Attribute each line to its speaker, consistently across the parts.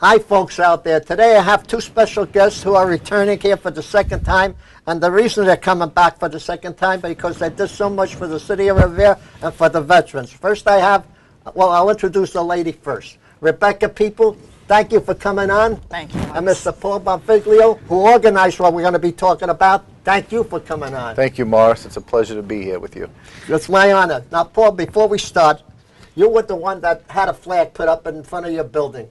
Speaker 1: Hi, folks out there. Today I have two special guests who are returning here for the second time. And the reason they're coming back for the second time because they did so much for the city of Revere and for the veterans. First I have, well, I'll introduce the lady first. Rebekah, people, thank you for coming on.
Speaker 2: Thank you, Max.
Speaker 1: And Mr. Paul Buonfiglio, who organized what we're going to be talking about. Thank you for coming on.
Speaker 3: Thank you, Morris. It's a pleasure to be here with you.
Speaker 1: It's my honor. Now, Paul, before we start, you were the one that had a flag put up in front of your building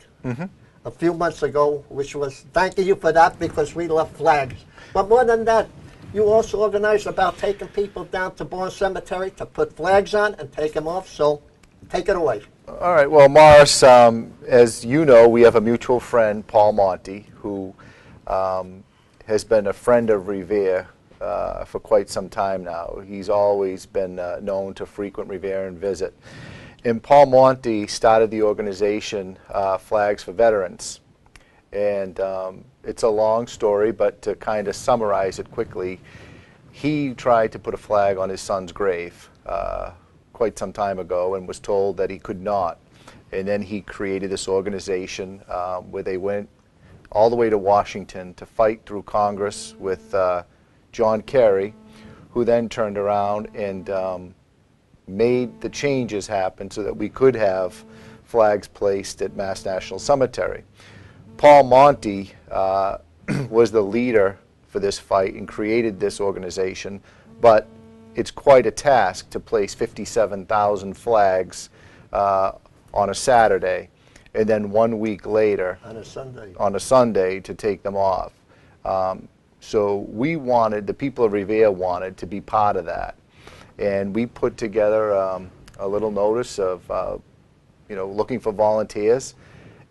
Speaker 1: a few months ago, which was, thanking you for that because we love flags. But more than that, you also organized about taking people down to Bourne Cemetery to put flags on and take them off, so take it away.
Speaker 3: All right. Well, Morris, as you know, we have a mutual friend, Paul Monty, who has been a friend of Revere for quite some time now. He's always been known to frequent Revere and visit. And Paul Monty started the organization Flags for Veterans. And it's a long story, but to kind of summarize it quickly, he tried to put a flag on his son's grave quite some time ago and was told that he could not. And then he created this organization where they went all the way to Washington to fight through Congress with John Kerry, who then turned around and made the changes happen so that we could have flags placed at Mass National Cemetery. Paul Monty was the leader for this fight and created this organization, but it's quite a task to place 57,000 flags on a Saturday, and then 1 week later on a Sunday to take them off. So we wanted, the people of Revere wanted to be part of that, and we put together a little notice of looking for volunteers.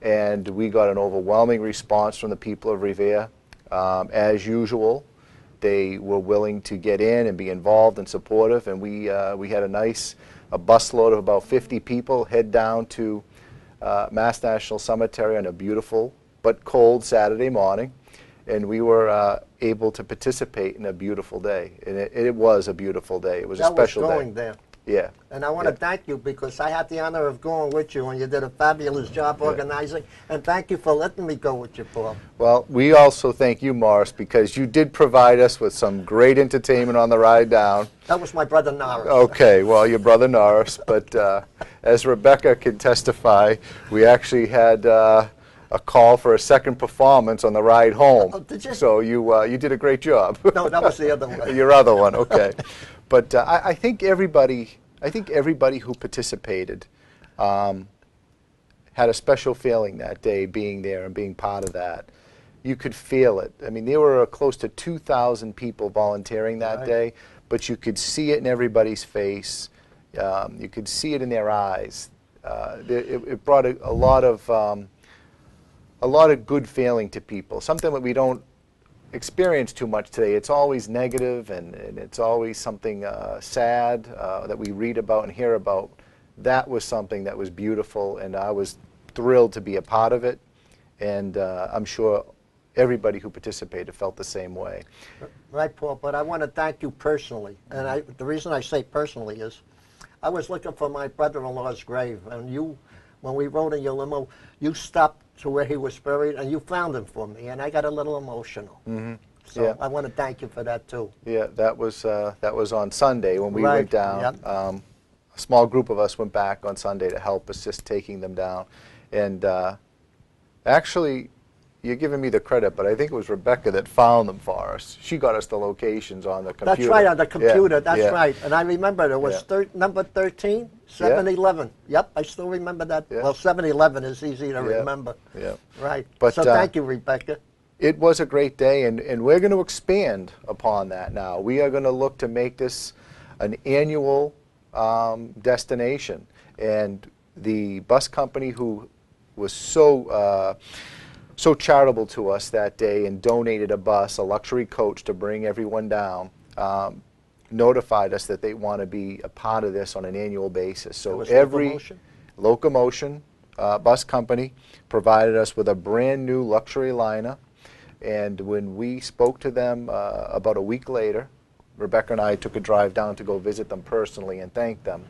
Speaker 3: And we got an overwhelming response from the people of Revere. As usual, they were willing to get in and be involved and supportive, and we had a busload of about 50 people head down to Mass National Cemetery on a beautiful but cold Saturday morning, and we were able to participate in a beautiful day. And it was a beautiful day. It was a special day.
Speaker 1: That was going there.
Speaker 3: Yeah.
Speaker 1: And I want to thank you because I had the honor of going with you and you did a fabulous job organizing. And thank you for letting me go with you, Paul.
Speaker 3: Well, we also thank you, Morris, because you did provide us with some great entertainment on the ride down.
Speaker 1: That was my brother Norris.
Speaker 3: Okay, well, your brother Norris. But as Rebekah can testify, we actually had a call for a second performance on the ride home.
Speaker 1: Oh, did you?
Speaker 3: So you did a great job.
Speaker 1: No, that was the other one.
Speaker 3: Your other one, okay. But I think everybody who participated had a special feeling that day, being there and being part of that. You could feel it. I mean, there were close to 2,000 people volunteering that day, but you could see it in everybody's face. You could see it in their eyes. It brought a lot of good feeling to people. Something that we don't experience too much today. It's always negative and it's always something sad that we read about and hear about. That was something that was beautiful, and I was thrilled to be a part of it, and I'm sure everybody who participated felt the same way.
Speaker 1: Right, Paul, but I want to thank you personally, and the reason I say personally is I was looking for my brother-in-law's grave, and you, when we rode in your limo, you stopped to where he was buried, and you found him for me, and I got a little emotional. So I want to thank you for that too.
Speaker 3: Yeah, that was on Sunday when we went down. A small group of us went back on Sunday to help assist taking them down, and actually, you're giving me the credit, but I think it was Rebekah that found them for us. She got us the locations on the computer.
Speaker 1: That's right, on the computer. That's right. And I remember it was number 13, 711. Yep, I still remember that. Well, 711 is easy to remember. Yeah. Right. But, so thank you, Rebekah.
Speaker 3: It was a great day, and we're going to expand upon that now. We are going to look to make this an annual destination. And the bus company who was so charitable to us that day and donated a bus, a luxury coach to bring everyone down, notified us that they want to be a part of this on an annual basis. So every Locomotion bus company provided us with a brand new luxury liner, and when we spoke to them about a week later, Rebekah and I took a drive down to go visit them personally and thank them.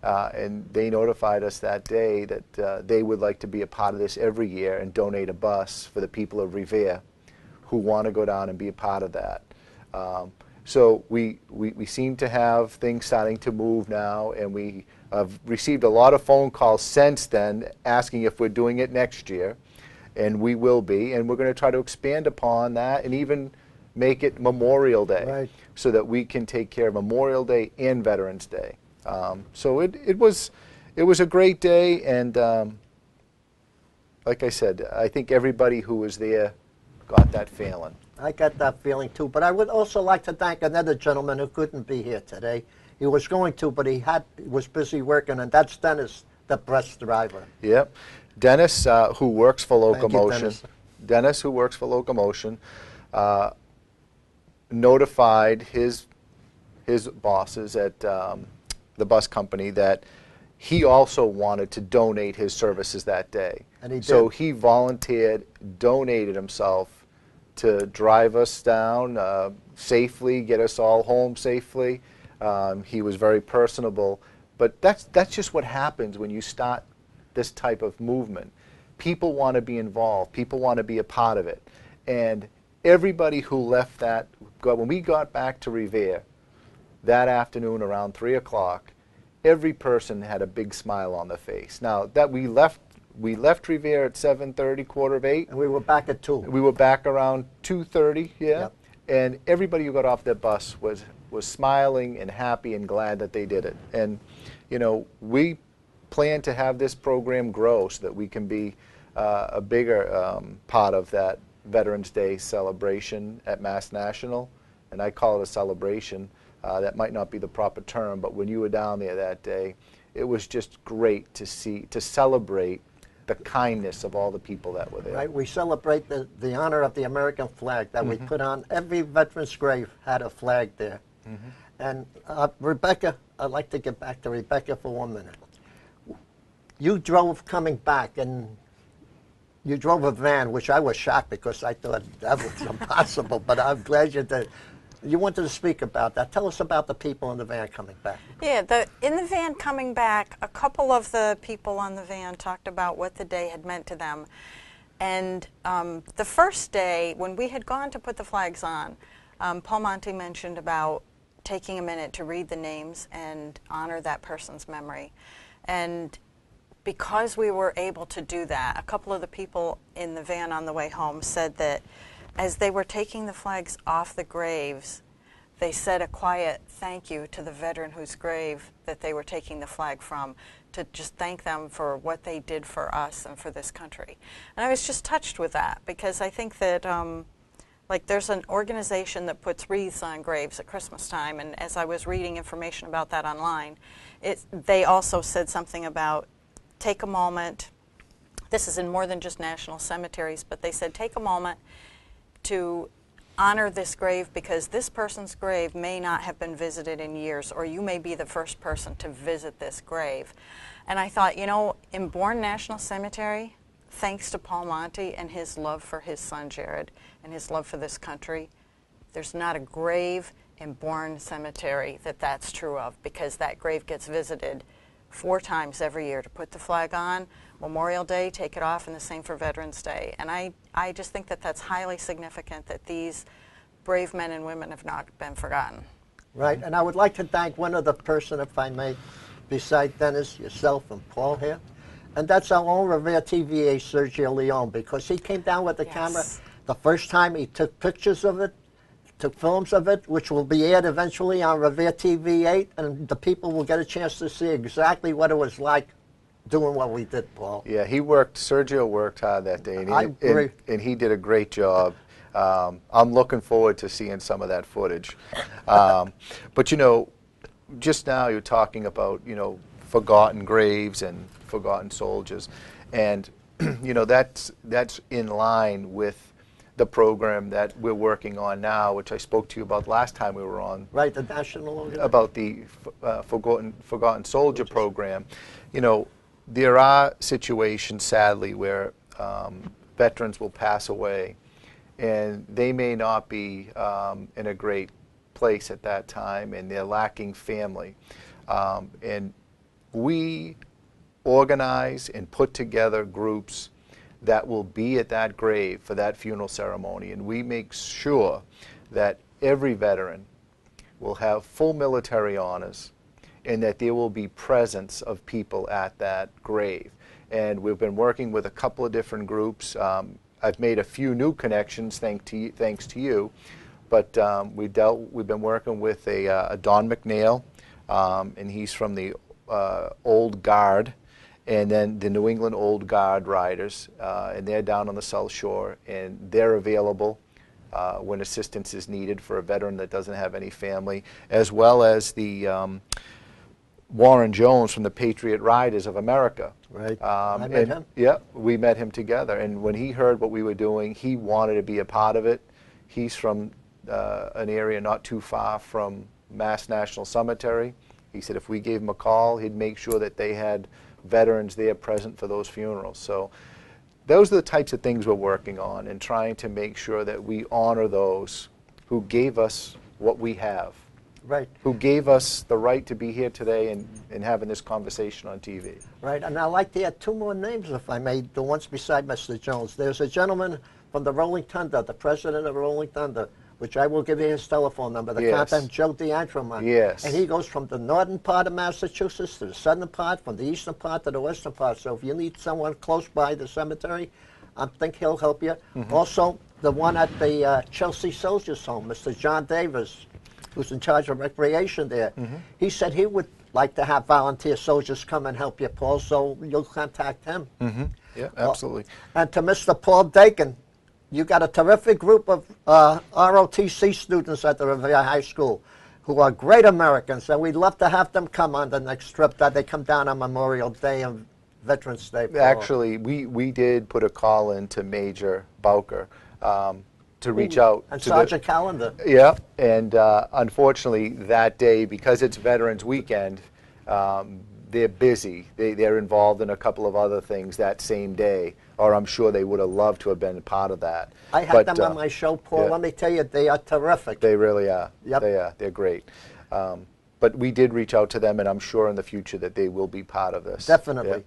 Speaker 3: And they notified us that day that they would like to be a part of this every year and donate a bus for the people of Revere who want to go down and be a part of that. So we seem to have things starting to move now, and we have received a lot of phone calls since then asking if we're doing it next year, and we will be, and we're going to try to expand upon that and even make it Memorial Day,
Speaker 1: Right.
Speaker 3: so that we can take care of Memorial Day and Veterans Day. So it was a great day, and like I said, I think everybody who was there got that feeling.
Speaker 1: I got that feeling too. But I would also like to thank another gentleman who couldn't be here today. He was going to, but he was busy working, and that's Dennis, the bus driver.
Speaker 3: Yep. Dennis, who works for
Speaker 1: Thank you,
Speaker 3: Locomotion, Dennis, who works for Locomotion, notified his bosses at the bus company that he also wanted to donate his services that day.
Speaker 1: And he did.
Speaker 3: So he volunteered, donated himself to drive us down safely, get us all home safely. He was very personable. But that's just what happens when you start this type of movement. People want to be involved. People want to be a part of it. And everybody who left that, when we got back to Revere that afternoon around 3 o'clock, every person had a big smile on their face. Now, that we left Revere at 7:30, 7:45.
Speaker 1: And we were back at 2.
Speaker 3: We were back around 2:30, yeah.
Speaker 1: Yep.
Speaker 3: And everybody who got off their bus was smiling and happy and glad that they did it. And, you know, we plan to have this program grow so that we can be a bigger part of that Veterans Day celebration at Mass National. And I call it a celebration. That might not be the proper term, but when you were down there that day, it was just great to celebrate the kindness of all the people that were there.
Speaker 1: Right, we celebrate the honor of the American flag that we put on. Every veteran's grave had a flag there. And Rebekah, I'd like to get back to Rebekah for 1 minute. You drove coming back, and you drove a van, which I was shocked because I thought that was impossible, but I'm glad you did. You wanted to speak about that. Tell us about the people in the van coming back.
Speaker 2: Yeah, in the van coming back, a couple of the people on the van talked about what the day had meant to them. And the first day, when we had gone to put the flags on, Paul Monti mentioned about taking a minute to read the names and honor that person's memory. And because we were able to do that, a couple of the people in the van on the way home said that as they were taking the flags off the graves, they said a quiet thank you to the veteran whose grave that they were taking the flag from, to just thank them for what they did for us and for this country. And I was just touched with that, because I think that like there's an organization that puts wreaths on graves at Christmas time, and as I was reading information about that online, they also said something about take a moment. This is in more than just national cemeteries, but they said take a moment to honor this grave, because this person's grave may not have been visited in years, or you may be the first person to visit this grave. And I thought, you know, in Bourne National Cemetery, thanks to Paul Monti and his love for his son Jared and his love for this country, there's not a grave in Bourne Cemetery that's true of, because that grave gets visited 4 times every year to put the flag on, Memorial Day, take it off, and the same for Veterans Day. And I just think that that's highly significant, that these brave men and women have not been forgotten.
Speaker 1: Right, and I would like to thank one other person, if I may, beside Dennis, yourself, and Paul here. And that's our own Revere TVA, Sergio Leone, because he came down with the camera. The first time he took pictures of it, took films of it, which will be aired eventually on Revere TV 8, and the people will get a chance to see exactly what it was like doing what we did, Paul.
Speaker 3: Yeah, Sergio worked hard that day, and he did a great job. I'm looking forward to seeing some of that footage. But, you know, just now you're talking about, you know, forgotten graves and forgotten soldiers. And, you know, that's in line with the program that we're working on now, which I spoke to you about last time we were on.
Speaker 1: Right, the national organization.
Speaker 3: About the Forgotten Soldier program. You know, there are situations, sadly, where veterans will pass away, and they may not be in a great place at that time, and they're lacking family. And we organize and put together groups that will be at that grave for that funeral ceremony, and we make sure that every veteran will have full military honors and that there will be presence of people at that grave. And we've been working with a couple of different groups. I've made a few new connections thanks to you, but we've been working with a Don McNeil, and he's from the Old Guard, and then the New England Old Guard Riders, and they're down on the South Shore, and they're available when assistance is needed for a veteran that doesn't have any family, as well as the Warren Jones from the Patriot Riders of America.
Speaker 1: Right. I met him.
Speaker 3: Yeah, we met him together, and when he heard what we were doing, he wanted to be a part of it. He's from an area not too far from Mass National Cemetery. He said if we gave him a call, he'd make sure that they had veterans there present for those funerals. So those are the types of things we're working on, and trying to make sure that we honor those who gave us what we have.
Speaker 1: Right.
Speaker 3: Who gave us the right to be here today and having this conversation on TV.
Speaker 1: Right, and I'd like to add two more names, if I may, the ones beside Mr. Jones. There's a gentleman from the Rolling Thunder, the president of Rolling Thunder, which I will give you his telephone number, the
Speaker 3: Yes.
Speaker 1: contact, Joe DeAndromont.
Speaker 3: Yes.
Speaker 1: And he goes from the northern part of Massachusetts to the southern part, from the eastern part to the western part. So if you need someone close by the cemetery, I think he'll help you. Also, the one at the Chelsea Soldiers Home, Mr. John Davis, who's in charge of recreation there. He said he would like to have volunteer soldiers come and help you, Paul, so you'll contact him.
Speaker 3: Yeah, absolutely.
Speaker 1: And to Mr. Paul Dakin, you got a terrific group of ROTC students at the Revere High School who are great Americans, and we'd love to have them come on the next trip, that they come down on Memorial Day and Veterans Day. Paul.
Speaker 3: Actually, we did put a call in to Major Bowker to reach out.
Speaker 1: And
Speaker 3: to
Speaker 1: Sergeant Callender.
Speaker 3: Yeah, and unfortunately that day, because it's Veterans Weekend, they're busy. They're involved in a couple of other things that same day, or I'm sure they would have loved to have been a part of that.
Speaker 1: I had them on my show, Paul.
Speaker 3: Yeah.
Speaker 1: Let me tell you, they are terrific.
Speaker 3: They really are.
Speaker 1: Yep.
Speaker 3: They are. They're great. But we did reach out to them, and I'm sure in the future that they will be part of this.
Speaker 1: Definitely.
Speaker 3: Yeah.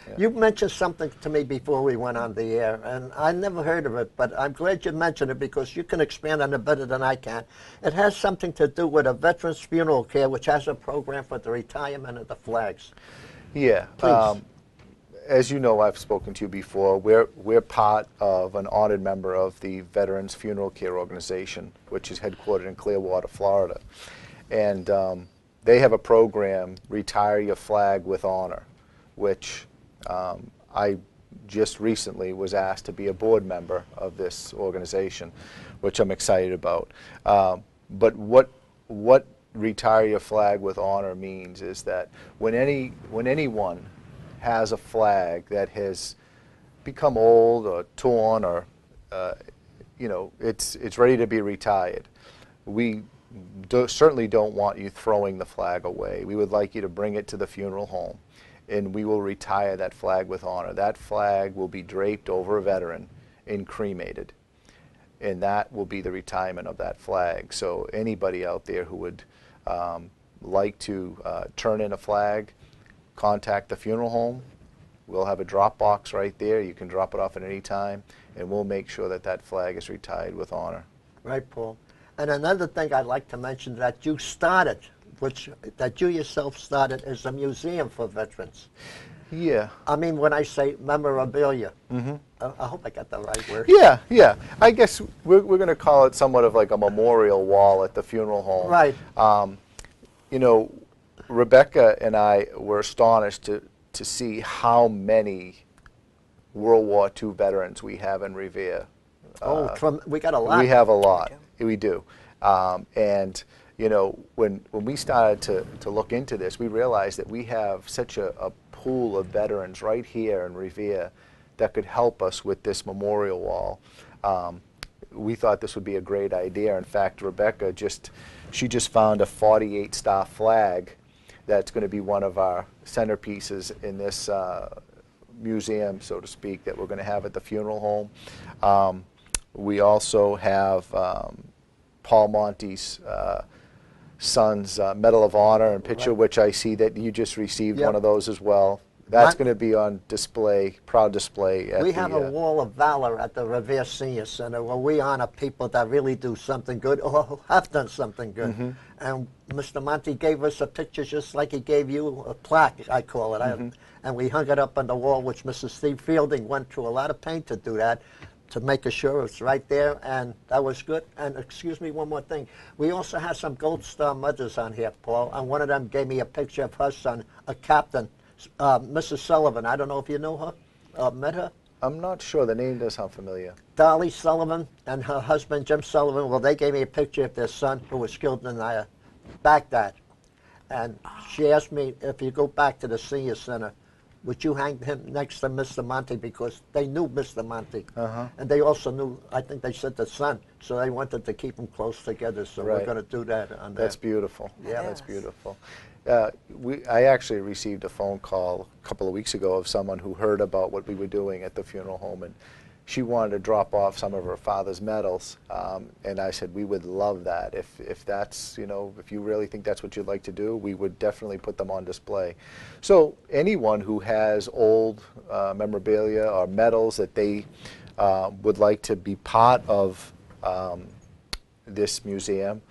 Speaker 3: Yeah.
Speaker 1: You mentioned something to me before we went on the air, and I never heard of it, but I'm glad you mentioned it because you can expand on it better than I can. It has something to do with a veterans funeral care, which has a program for the retirement of the flags.
Speaker 3: Yeah.
Speaker 1: Please.
Speaker 3: As you know, I've spoken to you before. We're part of an honored member of the Veterans Funeral Care Organization, which is headquartered in Clearwater, Florida. And they have a program, Retire Your Flag with Honor, which I just recently was asked to be a board member of this organization, which I'm excited about. But what Retire Your Flag with Honor means is that when anyone has a flag that has become old or torn or it's ready to be retired, we certainly don't want you throwing the flag away. We would like you to bring it to the funeral home, and we will retire that flag with honor. That flag will be draped over a veteran and cremated, and that will be the retirement of that flag. So anybody out there who would like to turn in a flag, contact the funeral home. We'll have a drop box right there. You can drop it off at any time, and we'll make sure that that flag is retired with honor.
Speaker 1: Right, Paul. And another thing I'd like to mention that you started, that you yourself started, is a museum for veterans.
Speaker 3: Yeah.
Speaker 1: I mean, when I say memorabilia, I hope I got the right word.
Speaker 3: Yeah. I guess we're going to call it somewhat of like a memorial wall at the funeral home.
Speaker 1: Right.
Speaker 3: Rebekah and I were astonished to see how many World War II veterans we have in Revere.
Speaker 1: We got a lot.
Speaker 3: We have a lot. We do. And when we started to look into this, we realized that we have such a pool of veterans right here in Revere that could help us with this memorial wall. We thought this would be a great idea. In fact, Rebekah just found a 48-star flag that's going to be one of our centerpieces in this museum, so to speak, that we're going to have at the funeral home. We also have Paul Monte's son's Medal of Honor and picture, which I see that you just received one of those as well. That's going to be on display, proud display. At
Speaker 1: we have a wall of valor at the Revere Senior Center where we honor people that really do something good or have done something good. And Mr. Monty gave us a picture just like he gave you a plaque, I call it. And we hung it up on the wall, which Mr. Steve Fielding went through a lot of pain to do that, to make sure it's right there, and that was good. And excuse me, one more thing. We also have some Gold Star mothers on here, Paul, and one of them gave me a picture of her son, a captain, Mrs. Sullivan. I don't know if you know her, met her.
Speaker 3: I'm not sure. The name does sound familiar.
Speaker 1: Dolly Sullivan and her husband, Jim Sullivan, well, they gave me a picture of their son who was killed in Baghdad. And she asked me, if you go back to the senior center, would you hang him next to Mr. Monty, because they knew Mr. Monty. And they also knew, I think they said the son, so they wanted to keep them close together, so we're going to do that on that.
Speaker 3: That's beautiful.
Speaker 1: Yeah,
Speaker 3: that's beautiful. I actually received a phone call a couple of weeks ago of someone who heard about what we were doing at the funeral home, and she wanted to drop off some of her father's medals, and I said we would love that. If that's, you know, if you really think that's what you'd like to do, we would definitely put them on display. So anyone who has old memorabilia or medals that they would like to be part of this museum,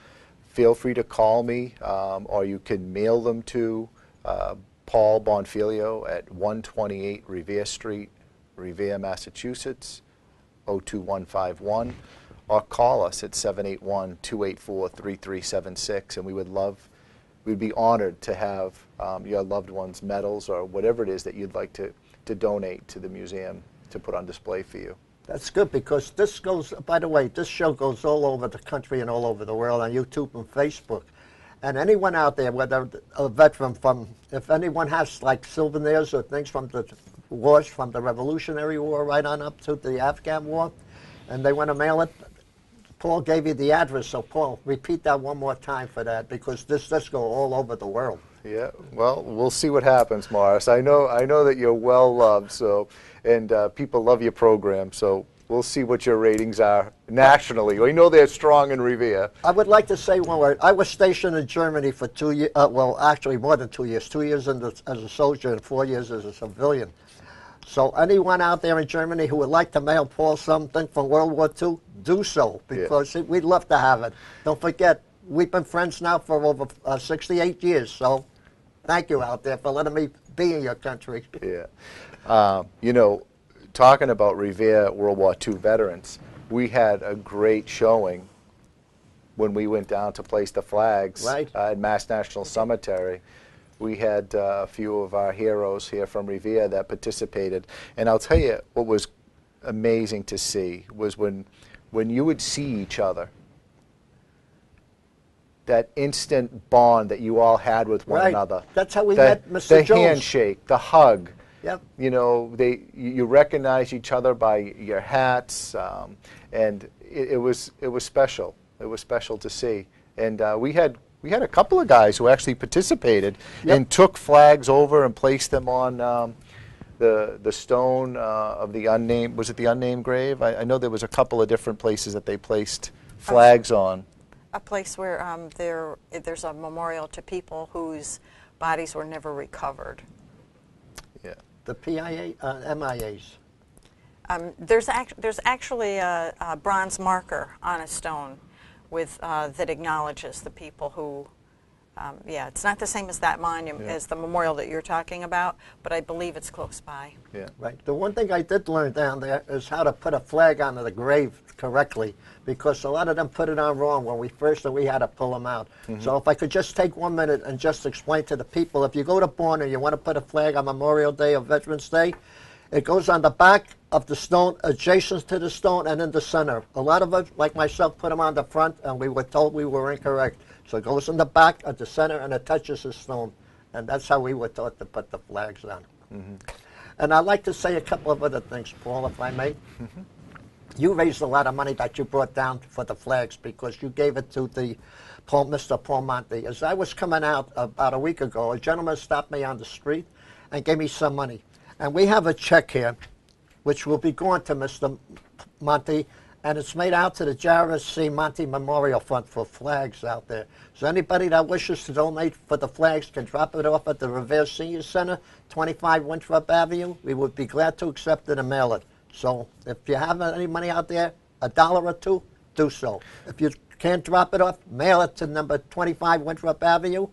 Speaker 3: feel free to call me, or you can mail them to Paul Buonfiglio at 128 Revere Street, Revere, Massachusetts, 02151, or call us at 781-284-3376, and we'd be honored to have your loved one's medals or whatever it is that you'd like to donate to the museum to put on display for you.
Speaker 1: That's good, because this goes, by the way, this show goes all over the country and all over the world on YouTube and Facebook. And anyone out there, whether a veteran from, if anyone has like souvenirs or things from the wars, from the Revolutionary War right on up to the Afghan War, and they want to mail it, Paul gave you the address, so Paul, repeat that one more time for that, because this does go all over the world.
Speaker 3: Yeah, well, we'll see what happens, Morris. I know that you're well loved, so, and people love your program, so we'll see what your ratings are nationally. We know they're strong in Revere.
Speaker 1: I would like to say one word. I was stationed in Germany for 2 years, well, actually more than 2 years, 2 years as a soldier and 4 years as a civilian. So anyone out there in Germany who would like to mail Paul something from World War II, do so, because we'd love to have it. Don't forget, we've been friends now for over 68 years, so thank you out there for letting me be in your country.
Speaker 3: Yeah. You know, talking about Revere World War II veterans, we had a great showing when we went down to place the flags at Mass National Cemetery. We had a few of our heroes here from Revere that participated. And I'll tell you what was amazing to see was when you would see each other, that instant bond that you all had with one another.
Speaker 1: That's how we met Mr. Jones.
Speaker 3: The handshake, the hug.
Speaker 1: Yep.
Speaker 3: You know, you recognize each other by your hats, and it was special. It was special to see. And we had a couple of guys who actually participated and took flags over and placed them on the stone of the unnamed. Was it the unnamed grave? I know there was a couple of different places that they placed flags on.
Speaker 2: A place where there's a memorial to people whose bodies were never recovered.
Speaker 3: Yeah.
Speaker 1: The MIAs.
Speaker 2: There's actually a bronze marker on a stone with that acknowledges the people who. Yeah, it's not the same as that monument, as the memorial that you're talking about, but I believe it's close by.
Speaker 3: Yeah.
Speaker 1: Right. The one thing I did learn down there is how to put a flag onto the grave correctly, because a lot of them put it on wrong when we had to pull them out. So if I could just take 1 minute and just explain to the people, if you go to Bourne and you want to put a flag on Memorial Day or Veterans Day, it goes on the back of the stone, adjacent to the stone, and in the center. A lot of us, like myself, put them on the front, and we were told we were incorrect. So it goes in the back, at the center, and it touches the stone. And that's how we were taught to put the flags on. And I'd like to say a couple of other things, Paul, if I may. You raised a lot of money that you brought down for the flags, because you gave it to the Mr. Paul Monty. As I was coming out about a week ago, a gentleman stopped me on the street and gave me some money. And we have a check here, which will be going to Mr. Monty and it's made out to the RVC Monte Memorial Fund for flags out there. So anybody that wishes to donate for the flags can drop it off at the Revere Senior Center, 25 Winthrop Avenue. We would be glad to accept it and mail it. So if you have any money out there, $1 or $2, do so. If you can't drop it off, mail it to number 25 Winthrop Avenue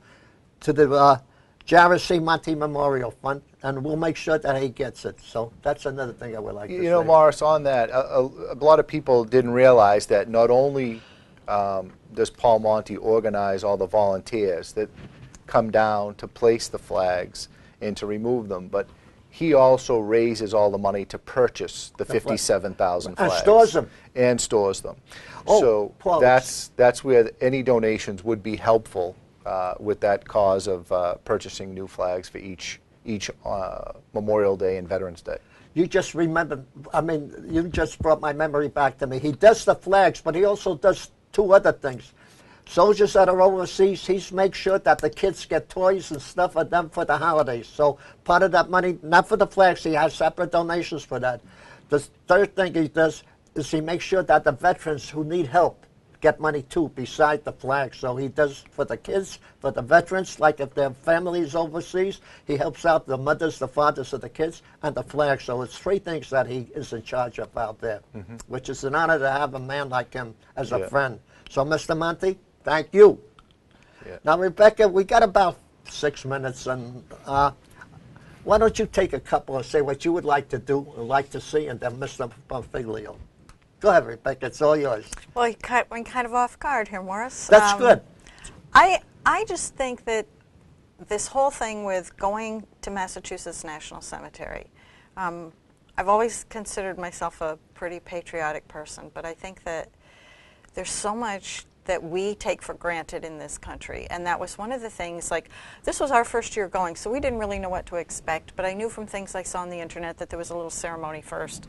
Speaker 1: to the RVC Monte Memorial Fund, and we'll make sure that he gets it. So that's another thing I would like to say.
Speaker 3: You know, Morris, on that, a lot of people didn't realize that not only does Paul Monty organize all the volunteers that come down to place the flags and to remove them, but he also raises all the money to purchase the 57,000 flags.
Speaker 1: And stores them.
Speaker 3: And stores them.
Speaker 1: Oh,
Speaker 3: so
Speaker 1: Paul,
Speaker 3: that's where any donations would be helpful with that cause of purchasing new flags for each Memorial Day and Veterans Day.
Speaker 1: You just remember, I mean, you just brought my memory back to me. He does the flags, but he also does 2 other things. Soldiers that are overseas, he makes sure that the kids get toys and stuff for them for the holidays. So part of that money, not for the flags, he has separate donations for that. The third thing he does is he makes sure that the veterans who need help get money too, beside the flag. So he does for the kids, for the veterans, like if their family is overseas, he helps out the mothers, the fathers of the kids, and the flag. So it's 3 things that he is in charge of out there, which is an honor to have a man like him as a friend. So Mr. Monty, thank you. Yeah. Now, Rebekah, we got about 6 minutes, and why don't you take a couple and say what you would like to do, or like to see, and then Mr. Buonfiglio. Go ahead, Rebekah. It's all yours.
Speaker 2: Well, you caught me kind of off guard here, Morris.
Speaker 1: That's good.
Speaker 2: I just think that this whole thing with going to Massachusetts National Cemetery, I've always considered myself a pretty patriotic person, but I think that there's so much that we take for granted in this country, and that was one of the things. Like, this was our first year going, so we didn't really know what to expect, but I knew from things I saw on the internet that there was a little ceremony first.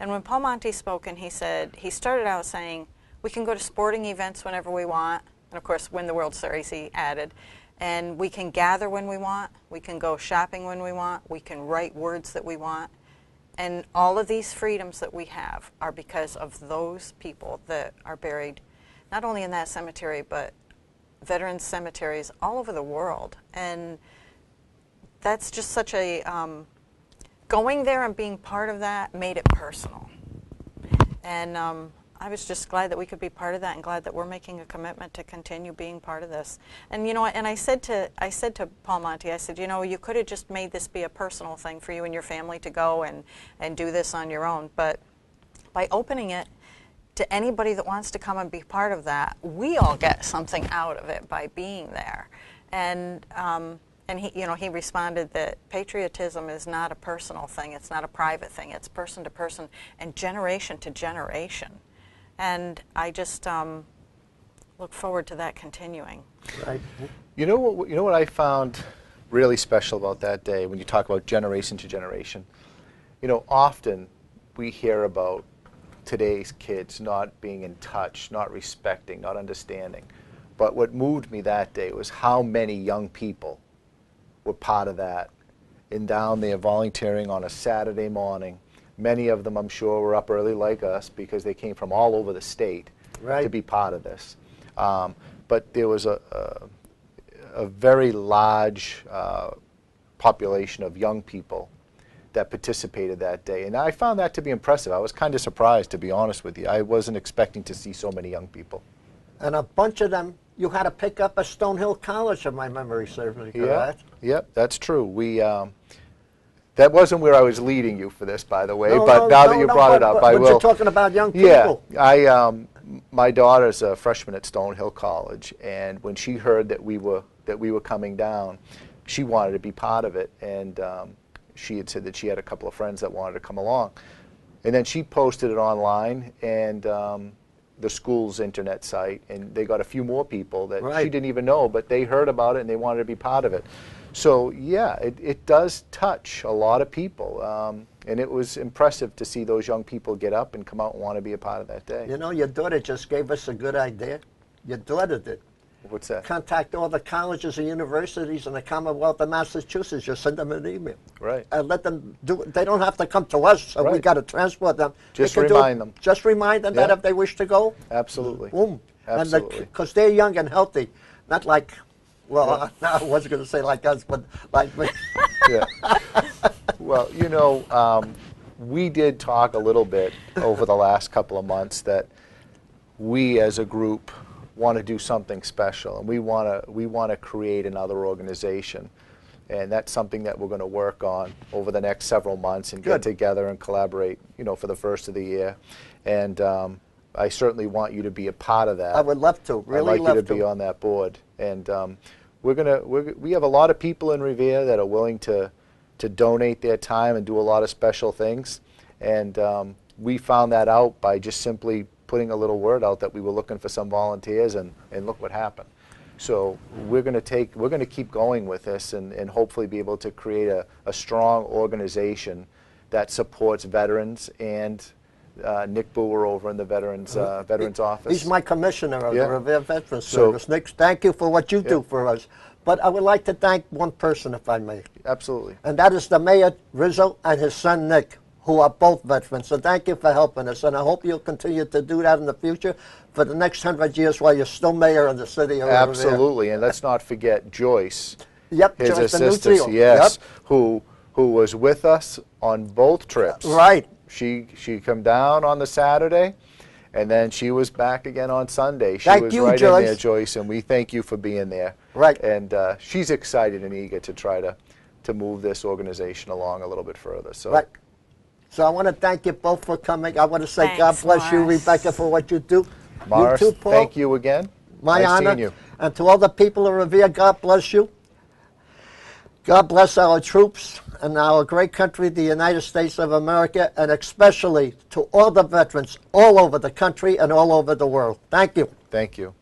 Speaker 2: And when Paul Monty spoke, and he started out saying, we can go to sporting events whenever we want, and of course win the World Series, he added, and we can gather when we want, we can go shopping when we want, we can write words that we want, and all of these freedoms that we have are because of those people that are buried not only in that cemetery, but veterans cemeteries all over the world. And that's just such a going there and being part of that made it personal. And I was just glad that we could be part of that, and glad that we're making a commitment to continue being part of this. And you know, and I said to Paul Monty, I said, you know, you could have just made this be a personal thing for you and your family to go and do this on your own, but by opening it to anybody that wants to come and be part of that, we all get something out of it by being there. And he, you know, he responded that patriotism is not a personal thing, it's not a private thing, it's person to person and generation to generation. And I just look forward to that continuing.
Speaker 1: Right.
Speaker 3: You know what I found really special about that day when you talk about generation to generation? You know, often we hear about today's kids not being in touch, not respecting, not understanding. But what moved me that day was how many young people were part of that and down there volunteering on a Saturday morning. Many of them, I'm sure, were up early like us because they came from all over the state to be part of this. But there was a very large population of young people that participated that day. And I found that to be impressive. I was kind of surprised, to be honest with you. I wasn't expecting to see so many young people.
Speaker 1: And a bunch of them you had to pick up at Stonehill College, if my memory serves me correct.
Speaker 3: Yep, that's true. We that wasn't where I was leading you for this, by the way.
Speaker 1: No,
Speaker 3: but now that you brought it up, I will.
Speaker 1: But you're talking about young people.
Speaker 3: Yeah, my daughter's a freshman at Stonehill College, and when she heard that we were coming down, she wanted to be part of it, and she had said that she had a couple of friends that wanted to come along, and then she posted it online and the school's internet site, and they got a few more people that she didn't even know, but they heard about it and they wanted to be part of it. So yeah, it does touch a lot of people, and it was impressive to see those young people get up and come out and want to be a part of that day.
Speaker 1: You know, your daughter just gave us a good idea. Your daughter did.
Speaker 3: What's that?
Speaker 1: contact all the colleges and universities in the Commonwealth of Massachusetts. Just send them an email.
Speaker 3: Right.
Speaker 1: And let them do it. They don't have to come to us, so we
Speaker 3: Right.
Speaker 1: got to transport them.
Speaker 3: Just
Speaker 1: They can do
Speaker 3: remind
Speaker 1: it.
Speaker 3: them.
Speaker 1: Just remind them that
Speaker 3: Yeah.
Speaker 1: if they wish to go,
Speaker 3: Absolutely.
Speaker 1: boom.
Speaker 3: Absolutely.
Speaker 1: Because they're young and healthy. Not like, well, no, I wasn't going to say like us, but like me.
Speaker 3: Yeah. Well, you know, we did talk a little bit over the last couple of months that we as a group want to do something special, and we want to create another organization, and that's something that we're going to work on over the next several months and
Speaker 1: Good.
Speaker 3: get together and collaborate, you know, for the first of the year. And I certainly want you to be a part of that.
Speaker 1: I would love to, really
Speaker 3: I'd like
Speaker 1: love
Speaker 3: you to be on that board. And we have a lot of people in Revere that are willing to donate their time and do a lot of special things. And we found that out by just simply putting a little word out that we were looking for some volunteers, and look what happened. So we're going to keep going with this and hopefully be able to create a strong organization that supports veterans. And Nick Brewer over in the Veterans Office.
Speaker 1: He's my commissioner of
Speaker 3: Yeah.
Speaker 1: the Revere Veterans
Speaker 3: So-
Speaker 1: Service. Nick, thank you for what you do for us. But I would like to thank one person, if I may.
Speaker 3: Absolutely.
Speaker 1: And that is the Mayor Rizzo and his son Nick, who are both veterans. So thank you for helping us, and I hope you'll continue to do that in the future for the next 100 years while you're still mayor of the city of Revere.
Speaker 3: Absolutely, and let's not forget Joyce,
Speaker 1: Yep,
Speaker 3: his
Speaker 1: Joyce the
Speaker 3: assistant,
Speaker 1: Nutrio.
Speaker 3: yes,
Speaker 1: Yep.
Speaker 3: who was with us on both trips.
Speaker 1: Right.
Speaker 3: She come down on the Saturday, and then she was back again on Sunday. She
Speaker 1: Thank
Speaker 3: was
Speaker 1: you,
Speaker 3: right
Speaker 1: Joyce.
Speaker 3: in there, Joyce, and we thank you for being there.
Speaker 1: Right.
Speaker 3: And she's excited and eager to try to move this organization along a little bit further. So.
Speaker 1: Right. So I want to thank you both for coming. I want to say God
Speaker 2: Thanks,
Speaker 1: bless you,
Speaker 2: Morris.
Speaker 1: Rebecca, for what you do.
Speaker 3: Morris,
Speaker 1: you too, Paul.
Speaker 3: thank you again.
Speaker 1: My
Speaker 3: nice
Speaker 1: honor.
Speaker 3: seeing you.
Speaker 1: And to all the people of Revere, God bless you. God bless our troops and our great country, the United States of America, and especially to all the veterans all over the country and all over the world. Thank you.
Speaker 3: Thank you.